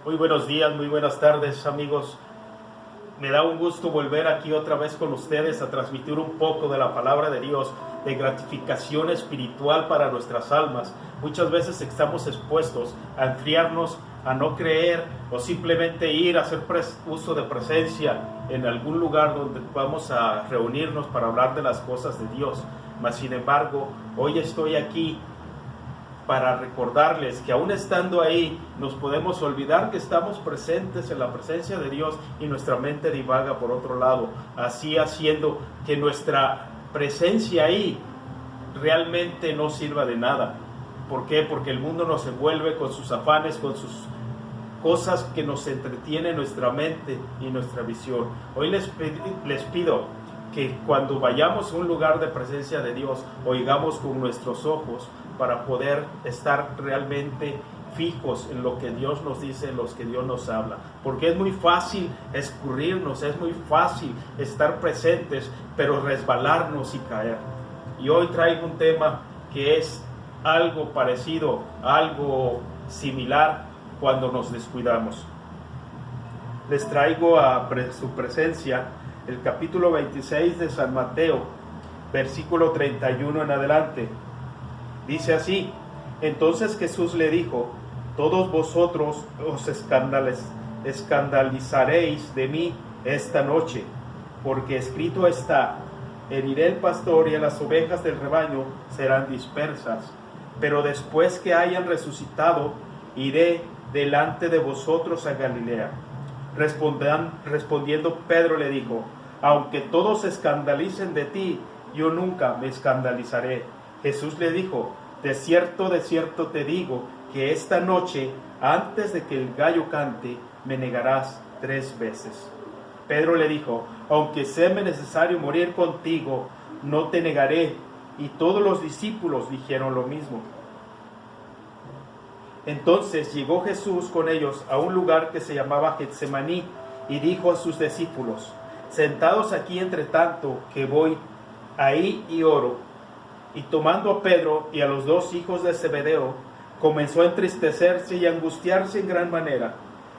Muy buenos días, muy buenas tardes, amigos. Me da un gusto volver aquí otra vez con ustedes a transmitir un poco de la palabra de Dios, de gratificación espiritual para nuestras almas. Muchas veces estamos expuestos a enfriarnos, a no creer o simplemente ir a hacer uso de presencia en algún lugar donde vamos a reunirnos para hablar de las cosas de Dios. Mas sin embargo, hoy estoy aquí para recordarles que aún estando ahí nos podemos olvidar que estamos presentes en la presencia de Dios y nuestra mente divaga por otro lado, así haciendo que nuestra presencia ahí realmente no sirva de nada. ¿Por qué? Porque el mundo nos envuelve con sus afanes, con sus cosas que nos entretienen nuestra mente y nuestra visión. Hoy les pido que cuando vayamos a un lugar de presencia de Dios, oigamos con nuestros ojos para poder estar realmente fijos en lo que Dios nos dice, en lo que Dios nos habla. Porque es muy fácil escurrirnos, es muy fácil estar presentes, pero resbalarnos y caer. Y hoy traigo un tema que es algo parecido, algo similar cuando nos descuidamos. Les traigo a su presencia el capítulo 26 de San Mateo, versículo 31 en adelante. Dice así: entonces Jesús le dijo: todos vosotros os escandalizaréis de mí esta noche, porque escrito está: heriré el pastor y a las ovejas del rebaño serán dispersas. Pero después que hayan resucitado, iré delante de vosotros a Galilea. Respondiendo Pedro le dijo: aunque todos se escandalicen de ti, yo nunca me escandalizaré. Jesús le dijo: de cierto te digo, que esta noche, antes de que el gallo cante, me negarás 3 veces. Pedro le dijo: aunque sea necesario morir contigo, no te negaré. Y todos los discípulos dijeron lo mismo. Entonces llegó Jesús con ellos a un lugar que se llamaba Getsemaní, y dijo a sus discípulos: sentados aquí entre tanto que voy ahí y oro. Y tomando a Pedro y a los 2 hijos de Zebedeo, comenzó a entristecerse y a angustiarse en gran manera.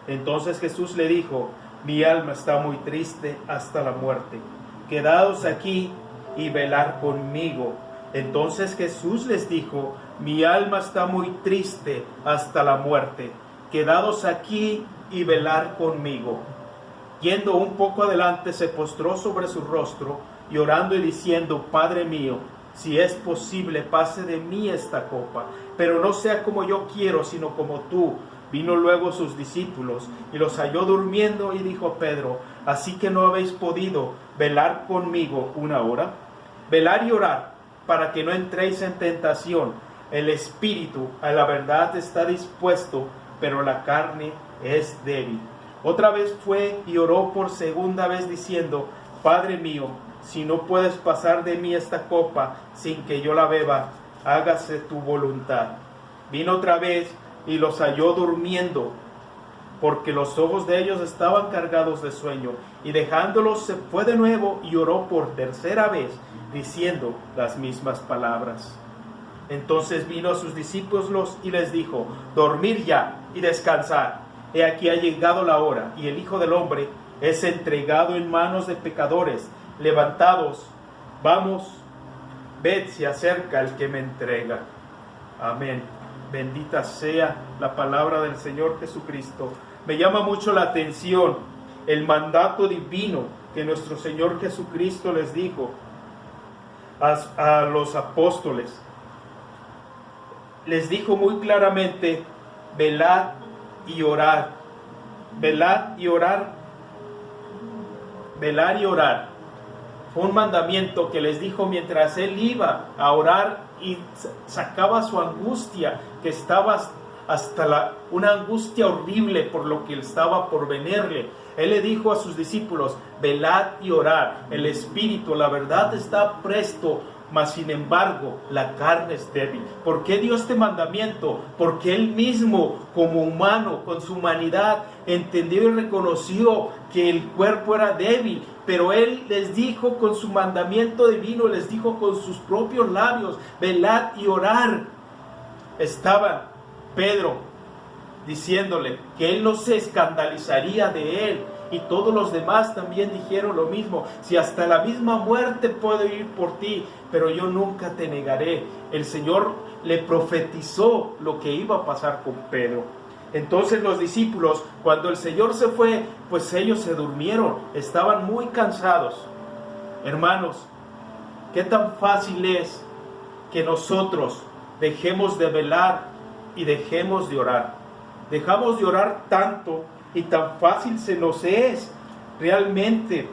Entonces Jesús le dijo: mi alma está muy triste hasta la muerte. Quedaos aquí y velad conmigo. Entonces Jesús les dijo: mi alma está muy triste hasta la muerte. Quedaos aquí y velad conmigo. Yendo un poco adelante, se postró sobre su rostro, llorando y diciendo: Padre mío, si es posible, pase de mí esta copa, pero no sea como yo quiero, sino como tú. Vino luego sus discípulos y los halló durmiendo, y dijo a Pedro: ¿así que no habéis podido velar conmigo 1 hora? Velad y orad, para que no entréis en tentación. El espíritu a la verdad está dispuesto, pero la carne es débil. Otra vez fue y oró por segunda vez diciendo: Padre mío, si no puedes pasar de mí esta copa sin que yo la beba, hágase tu voluntad. Vino otra vez y los halló durmiendo, porque los ojos de ellos estaban cargados de sueño. Y dejándolos se fue de nuevo y oró por tercera vez, diciendo las mismas palabras. Entonces vino a sus discípulos y les dijo: dormir ya y descansar. He aquí ha llegado la hora, y el Hijo del Hombre es entregado en manos de pecadores. Levantados, vamos, ved, se acerca el que me entrega. Amén. Bendita sea la palabra del Señor Jesucristo. Me llama mucho la atención el mandato divino que nuestro Señor Jesucristo les dijo a los apóstoles. Les dijo muy claramente: velad y orad. Velad y orar. Velar y orar. Fue un mandamiento que les dijo mientras él iba a orar y sacaba su angustia, que estaba hasta una angustia horrible por lo que estaba por venirle. Él le dijo a sus discípulos: velad y orad. El espíritu, la verdad, está presto, mas sin embargo la carne es débil. ¿Por qué dio este mandamiento? Porque él mismo, como humano, con su humanidad, entendió y reconoció que el cuerpo era débil, pero él les dijo con su mandamiento divino, les dijo con sus propios labios: velad y orad. Estaban Pedro, diciéndole que él no se escandalizaría de él. Y todos los demás también dijeron lo mismo: si hasta la misma muerte puedo ir por ti, pero yo nunca te negaré. El Señor le profetizó lo que iba a pasar con Pedro. Entonces los discípulos, cuando el Señor se fue, pues ellos se durmieron, estaban muy cansados. Hermanos, qué tan fácil es que nosotros dejemos de velar y dejemos de orar. Dejamos de orar tanto y tan fácil se nos es realmente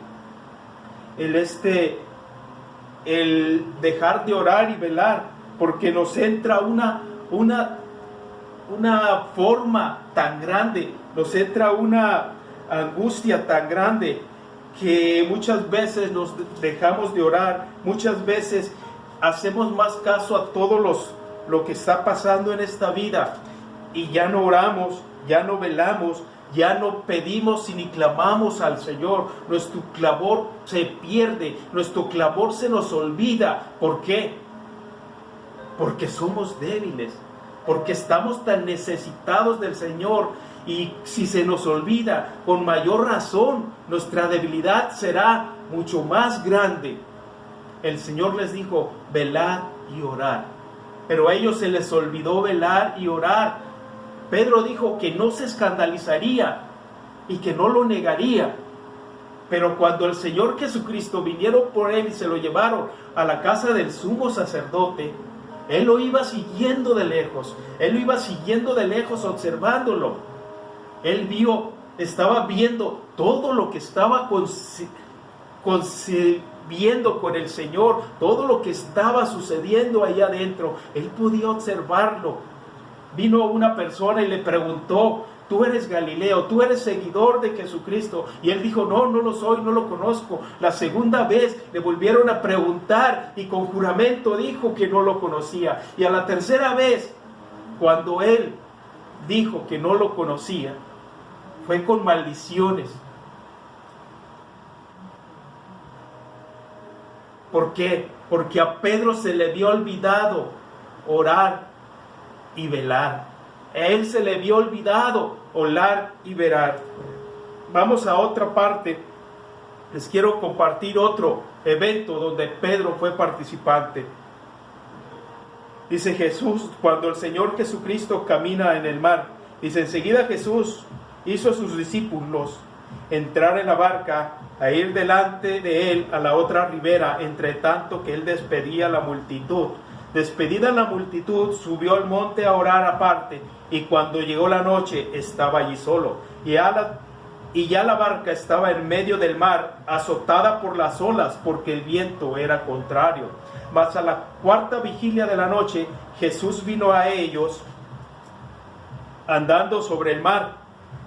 el dejar de orar y velar, porque nos entra una forma tan grande, nos entra una angustia tan grande que muchas veces nos dejamos de orar, muchas veces hacemos más caso a todo lo que está pasando en esta vida y ya no oramos, ya no velamos, ya no pedimos ni clamamos al Señor. Nuestro clamor se pierde, nuestro clamor se nos olvida. ¿Por qué? Porque somos débiles, porque estamos tan necesitados del Señor, y si se nos olvida, con mayor razón nuestra debilidad será mucho más grande. El Señor les dijo: velad y orad, pero a ellos se les olvidó velar y orar. Pedro dijo que no se escandalizaría y que no lo negaría. Pero cuando el Señor Jesucristo vinieron por él y se lo llevaron a la casa del sumo sacerdote, él lo iba siguiendo de lejos. Él lo iba siguiendo de lejos, observándolo. Él estaba viendo todo lo que estaba concebiendo con el Señor, todo lo que estaba sucediendo ahí adentro. Él podía observarlo. Vino una persona y le preguntó: tú eres Galileo, tú eres seguidor de Jesucristo. Y él dijo: no, no lo soy, no lo conozco. La segunda vez le volvieron a preguntar y con juramento dijo que no lo conocía. Y a la tercera vez, cuando él dijo que no lo conocía, fue con maldiciones. ¿Por qué? Porque a Pedro se le había olvidado orar y velar. A él se le había olvidado orar y velar. Vamos a otra parte. Les quiero compartir otro evento donde Pedro fue participante. Dice Jesús, cuando el Señor Jesucristo camina en el mar, dice: enseguida Jesús hizo a sus discípulos entrar en la barca, a ir delante de él a la otra ribera, entre tanto que él despedía a la multitud. Despedida la multitud, subió al monte a orar aparte, y cuando llegó la noche estaba allí solo. Y ya la barca estaba en medio del mar, azotada por las olas, porque el viento era contrario. Mas a la cuarta vigilia de la noche, Jesús vino a ellos andando sobre el mar,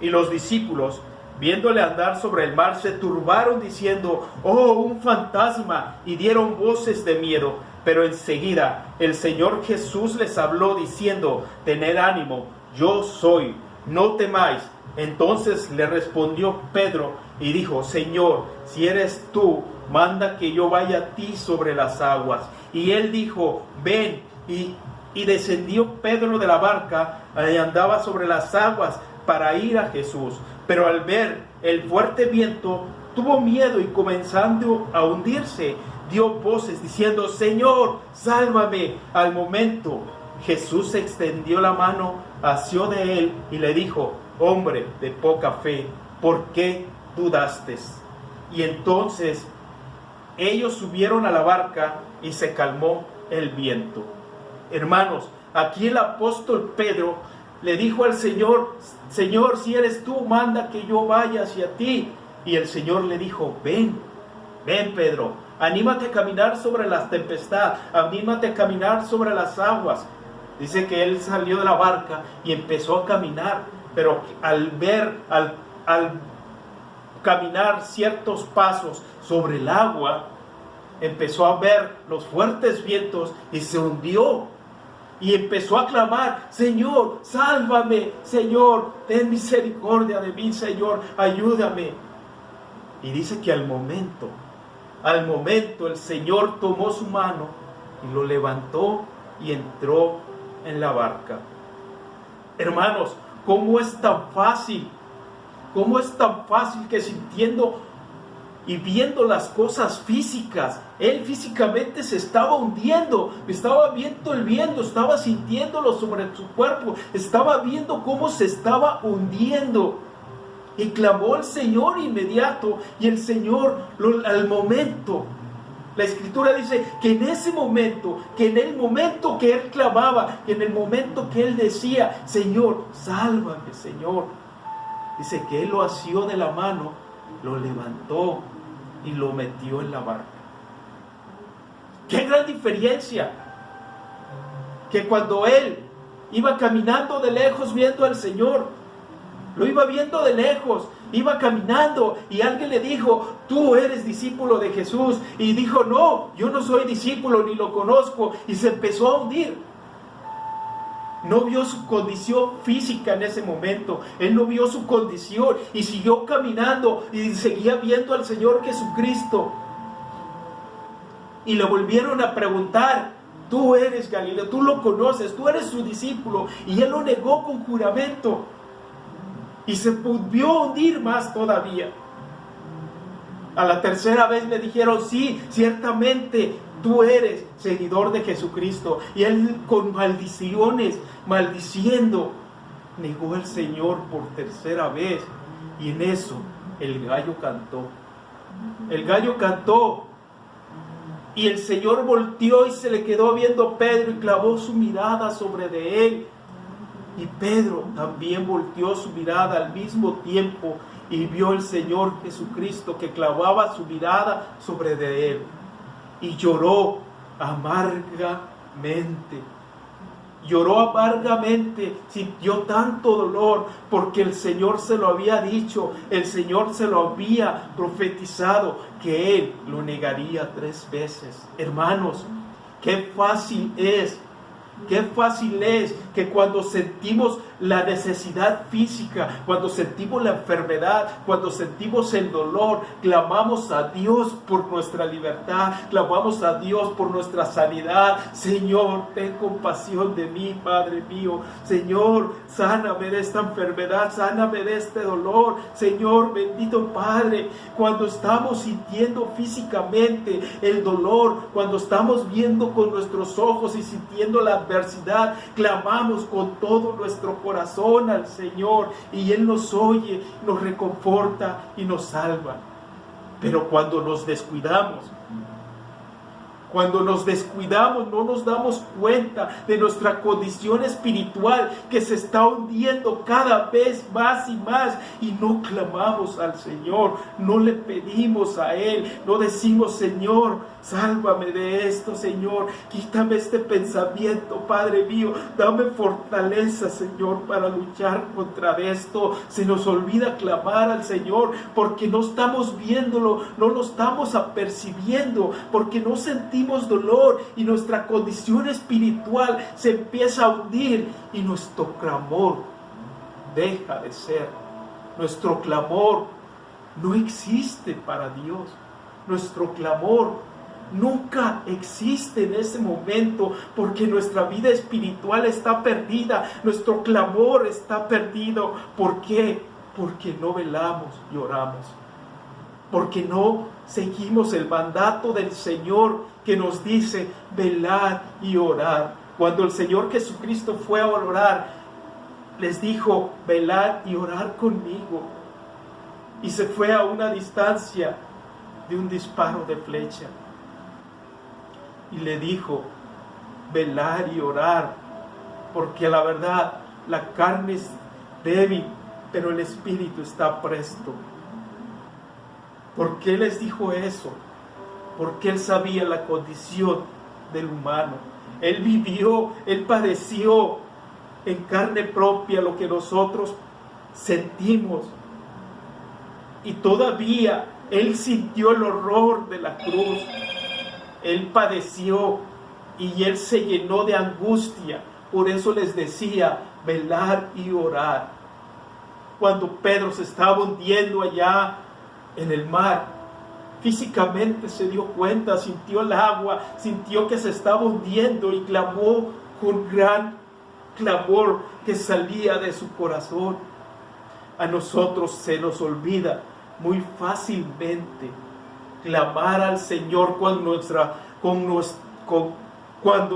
y los discípulos, viéndole andar sobre el mar, se turbaron diciendo: ¡oh, un fantasma! Y dieron voces de miedo. Pero enseguida el Señor Jesús les habló diciendo: tened ánimo, yo soy, no temáis. Entonces le respondió Pedro y dijo: Señor, si eres tú, manda que yo vaya a ti sobre las aguas. Y él dijo: ven. Y descendió Pedro de la barca y andaba sobre las aguas para ir a Jesús. Pero al ver el fuerte viento, tuvo miedo y comenzando a hundirse, dio voces diciendo: Señor, sálvame. Al momento Jesús extendió la mano, asió de él y le dijo: hombre de poca fe, ¿por qué dudaste? Y entonces ellos subieron a la barca y se calmó el viento. Hermanos, aquí el apóstol Pedro le dijo al Señor: Señor, si eres tú, manda que yo vaya hacia ti. Y el Señor le dijo: ven, Pedro, anímate a caminar sobre la tempestad, anímate a caminar sobre las aguas. Dice que él salió de la barca y empezó a caminar, pero al caminar ciertos pasos sobre el agua, empezó a ver los fuertes vientos y se hundió. Y empezó a clamar: Señor, sálvame, Señor, ten misericordia de mí, Señor, ayúdame. Y dice que al momento el Señor tomó su mano y lo levantó y entró en la barca. Hermanos, ¿Cómo es tan fácil? ¿Cómo es tan fácil que sintiendo y viendo las cosas físicas, él físicamente se estaba hundiendo, estaba viendo, estaba sintiéndolo sobre su cuerpo, estaba viendo cómo se estaba hundiendo? Y clamó al Señor inmediato, y el Señor al momento, la Escritura dice que en ese momento, que en el momento que él clamaba, que en el momento que él decía, Señor, sálvame, Señor, dice que él lo asió de la mano, lo levantó y lo metió en la barca. ¡Qué gran diferencia! Que cuando él iba caminando de lejos viendo al Señor, lo iba viendo de lejos, iba caminando y alguien le dijo, tú eres discípulo de Jesús, y dijo, no, yo no soy discípulo ni lo conozco, y se empezó a hundir. No vio su condición física en ese momento, él no vio su condición y siguió caminando y seguía viendo al Señor Jesucristo. Y le volvieron a preguntar, tú eres Galileo, tú lo conoces, tú eres su discípulo, y él lo negó con juramento. Y se volvió a hundir más todavía. A la tercera vez le dijeron, sí, ciertamente tú eres seguidor de Jesucristo. Y él con maldiciones, maldiciendo, negó al Señor por tercera vez. Y en eso el gallo cantó. El gallo cantó. Y el Señor volteó y se le quedó viendo a Pedro y clavó su mirada sobre de él. Y Pedro también volteó su mirada al mismo tiempo y vio al Señor Jesucristo que clavaba su mirada sobre de él. Y lloró amargamente. Lloró amargamente, sintió tanto dolor porque el Señor se lo había dicho, el Señor se lo había profetizado que él lo negaría 3 veces. Hermanos, qué fácil es que cuando sentimos la necesidad física, cuando sentimos la enfermedad, cuando sentimos el dolor, clamamos a Dios por nuestra libertad, clamamos a Dios por nuestra sanidad. Señor, ten compasión de mí, Padre mío. Señor, sáname de esta enfermedad, sáname de este dolor. Señor, bendito Padre, cuando estamos sintiendo físicamente el dolor, cuando estamos viendo con nuestros ojos y sintiendo la adversidad, clamamos con todo nuestro corazón al Señor y Él nos oye, nos reconforta y nos salva. Pero cuando nos descuidamos, no nos damos cuenta de nuestra condición espiritual que se está hundiendo cada vez más y más, y no clamamos al Señor, no le pedimos a Él, no decimos, Señor, sálvame de esto, Señor, quítame este pensamiento, Padre mío, dame fortaleza, Señor, para luchar contra esto. Se nos olvida clamar al Señor porque no estamos viéndolo, no lo estamos apercibiendo, porque no sentimos dolor y nuestra condición espiritual se empieza a hundir y nuestro clamor deja de ser. Nuestro clamor no existe para Dios. Nuestro clamor nunca existe en ese momento porque nuestra vida espiritual está perdida, nuestro clamor está perdido. ¿Por qué? Porque no velamos y oramos, porque no seguimos el mandato del Señor que nos dice velar y orar. Cuando el Señor Jesucristo fue a orar, les dijo, velar y orar conmigo, y se fue a una distancia de un disparo de flecha. Y le dijo, velar y orar, porque la verdad, la carne es débil, pero el espíritu está presto. ¿Por qué les dijo eso? Porque Él sabía la condición del humano. Él vivió, Él padeció en carne propia lo que nosotros sentimos. Y todavía Él sintió el horror de la cruz. Él padeció y Él se llenó de angustia. Por eso les decía, velar y orar. Cuando Pedro se estaba hundiendo allá en el mar, físicamente se dio cuenta, sintió el agua, sintió que se estaba hundiendo y clamó con gran clamor que salía de su corazón. A nosotros se nos olvida muy fácilmente clamar al Señor cuando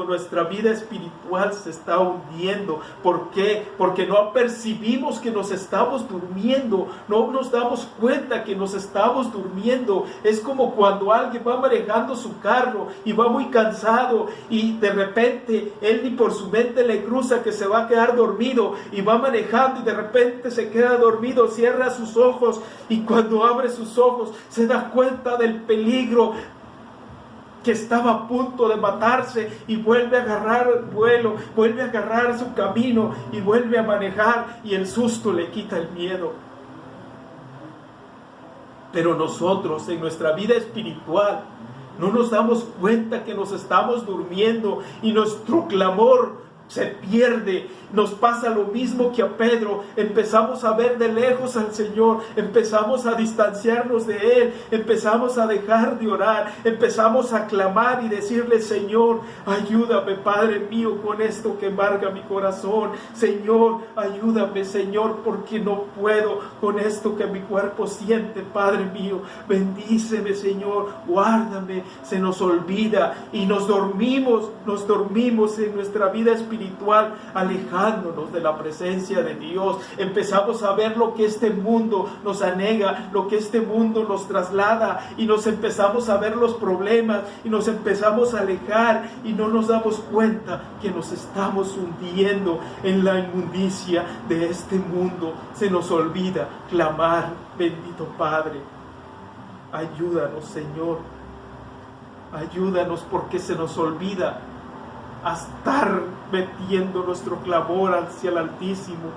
nuestra vida espiritual se está hundiendo. ¿Por qué? Porque no percibimos que nos estamos durmiendo, no nos damos cuenta que nos estamos durmiendo. Es como cuando alguien va manejando su carro y va muy cansado y de repente él ni por su mente le cruza que se va a quedar dormido y va manejando y de repente se queda dormido, cierra sus ojos y cuando abre sus ojos se da cuenta del peligro, que estaba a punto de matarse, y vuelve a agarrar el vuelo, vuelve a agarrar su camino y vuelve a manejar, y el susto le quita el miedo. Pero nosotros en nuestra vida espiritual no nos damos cuenta que nos estamos durmiendo y nuestro clamor se pierde. Nos pasa lo mismo que a Pedro. Empezamos a ver de lejos al Señor, empezamos a distanciarnos de Él, empezamos a dejar de orar, empezamos a clamar y decirle: Señor, ayúdame, Padre mío, con esto que embarga mi corazón. Señor, ayúdame, Señor, porque no puedo con esto que mi cuerpo siente. Padre mío, bendíceme, Señor, guárdame. Se nos olvida y nos dormimos en nuestra vida espiritual, alejándonos de la presencia de Dios. Empezamos a ver lo que este mundo nos anega, lo que este mundo nos traslada, y nos empezamos a ver los problemas y nos empezamos a alejar y no nos damos cuenta que nos estamos hundiendo en la inmundicia de este mundo. Se nos olvida clamar: bendito Padre, ayúdanos, Señor, ayúdanos, porque se nos olvida a estar metiendo nuestro clamor hacia el Altísimo.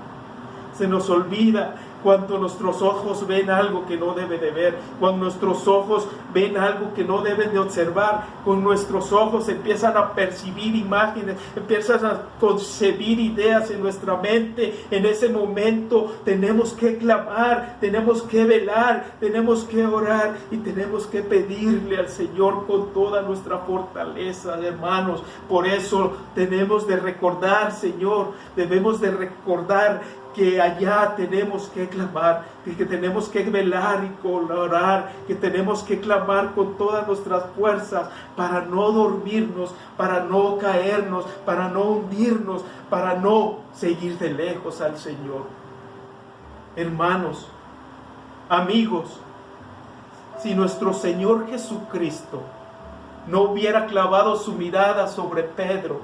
Se nos olvida cuando nuestros ojos ven algo que no debe de ver, cuando nuestros ojos ven algo que no deben de observar, con nuestros ojos empiezan a percibir imágenes, empiezan a concebir ideas en nuestra mente. En ese momento tenemos que clamar, tenemos que velar, tenemos que orar y tenemos que pedirle al Señor con toda nuestra fortaleza, hermanos. Por eso tenemos de recordar, Señor, debemos de recordar que allá tenemos que clamar, que tenemos que velar y orar, que tenemos que clamar con todas nuestras fuerzas para no dormirnos, para no caernos, para no hundirnos, para no seguir de lejos al Señor. Hermanos, amigos, si nuestro Señor Jesucristo no hubiera clavado su mirada sobre Pedro,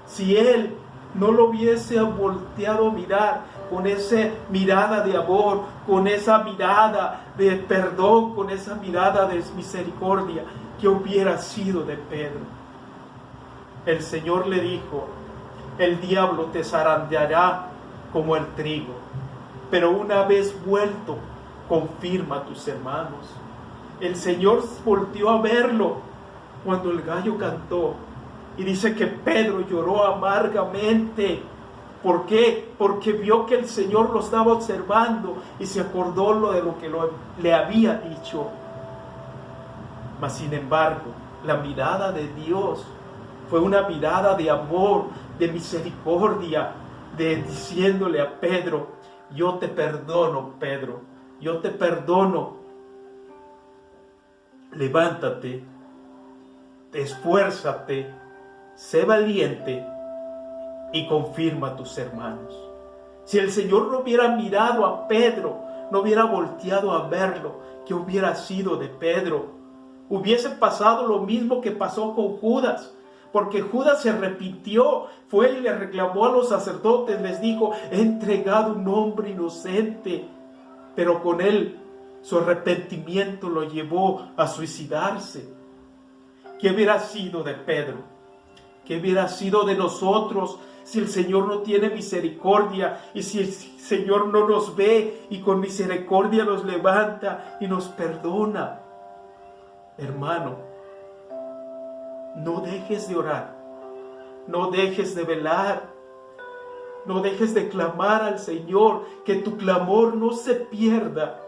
si Él no lo hubiese volteado a mirar con esa mirada de amor, con esa mirada de perdón, con esa mirada de misericordia, ¿qué hubiera sido de Pedro? El Señor le dijo: el diablo te zarandeará como el trigo, pero una vez vuelto, confirma a tus hermanos. El Señor volteó a verlo cuando el gallo cantó. Y dice que Pedro lloró amargamente. ¿Por qué? Porque vio que el Señor lo estaba observando y se acordó de lo que le había dicho. Mas sin embargo, la mirada de Dios fue una mirada de amor, de misericordia, diciéndole a Pedro: yo te perdono, Pedro, yo te perdono. Levántate, esfuérzate, sé valiente y confirma a tus hermanos. Si el Señor no hubiera mirado a Pedro, no hubiera volteado a verlo, ¿qué hubiera sido de Pedro? Hubiese pasado lo mismo que pasó con Judas, porque Judas se arrepintió, fue y le reclamó a los sacerdotes, les dijo: he entregado un hombre inocente, pero con él su arrepentimiento lo llevó a suicidarse. ¿Qué hubiera sido de Pedro? ¿Qué hubiera sido de nosotros si el Señor no tiene misericordia y si el Señor no nos ve y con misericordia nos levanta y nos perdona? Hermano, no dejes de orar, no dejes de velar, no dejes de clamar al Señor, que tu clamor no se pierda,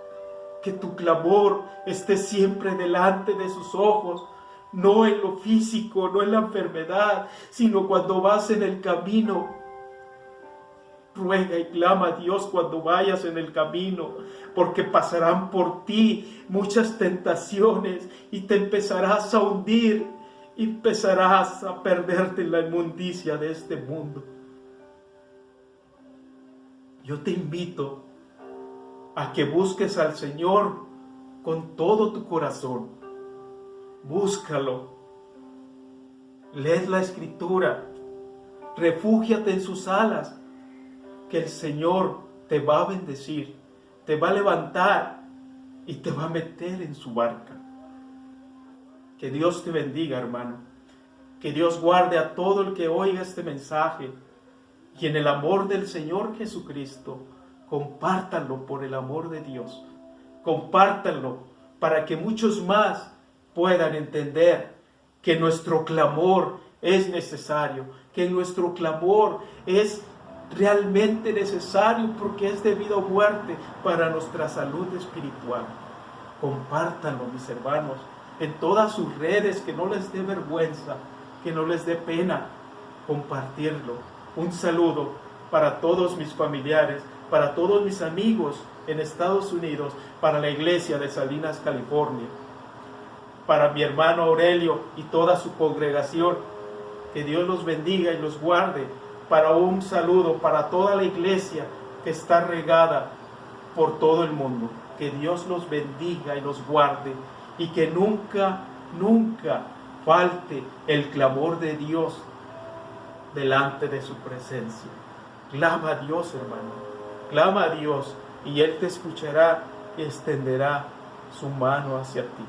que tu clamor esté siempre delante de sus ojos. No en lo físico, no en la enfermedad, sino cuando vas en el camino, ruega y clama a Dios cuando vayas en el camino, porque pasarán por ti muchas tentaciones y te empezarás a hundir y empezarás a perderte en la inmundicia de este mundo. Yo te invito a que busques al Señor con todo tu corazón. Búscalo. Lees la Escritura. Refúgiate en sus alas, que el Señor te va a bendecir, te va a levantar y te va a meter en su barca. Que Dios te bendiga, hermano. Que Dios guarde a todo el que oiga este mensaje. Y en el amor del Señor Jesucristo, compártanlo por el amor de Dios. Compártanlo para que muchos más puedan entender que nuestro clamor es necesario, que nuestro clamor es realmente necesario porque es debido a muerte para nuestra salud espiritual. Compártanlo, mis hermanos, en todas sus redes, que no les dé vergüenza, que no les dé pena compartirlo. Un saludo para todos mis familiares, para todos mis amigos en Estados Unidos, para la iglesia de Salinas, California, para mi hermano Aurelio y toda su congregación. Que Dios los bendiga y los guarde. Para un saludo para toda la iglesia que está regada por todo el mundo. Que Dios los bendiga y los guarde y que nunca, nunca falte el clamor de Dios delante de su presencia. Clama a Dios, hermano. Clama a Dios y Él te escuchará y extenderá su mano hacia ti.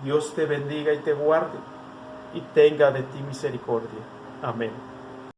Dios te bendiga y te guarde y tenga de ti misericordia. Amén.